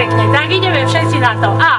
pekne. Tak ideme všetci na to. A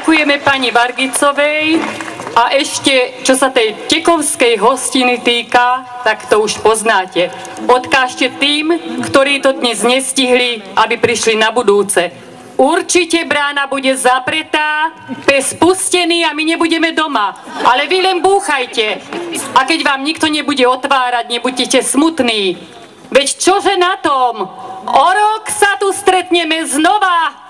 ďakujeme pani Vargicovej a ešte, čo sa tej tekovskej hostiny týka, tak to už poznáte. Odkážte tým, ktorí to dnes nestihli, aby prišli na budúce. Určite brána bude zapretá, pes pustený a my nebudeme doma. Ale vy len búchajte. A keď vám nikto nebude otvárať, nebuďte smutní. Veď čože na tom? O rok sa tu stretneme znova.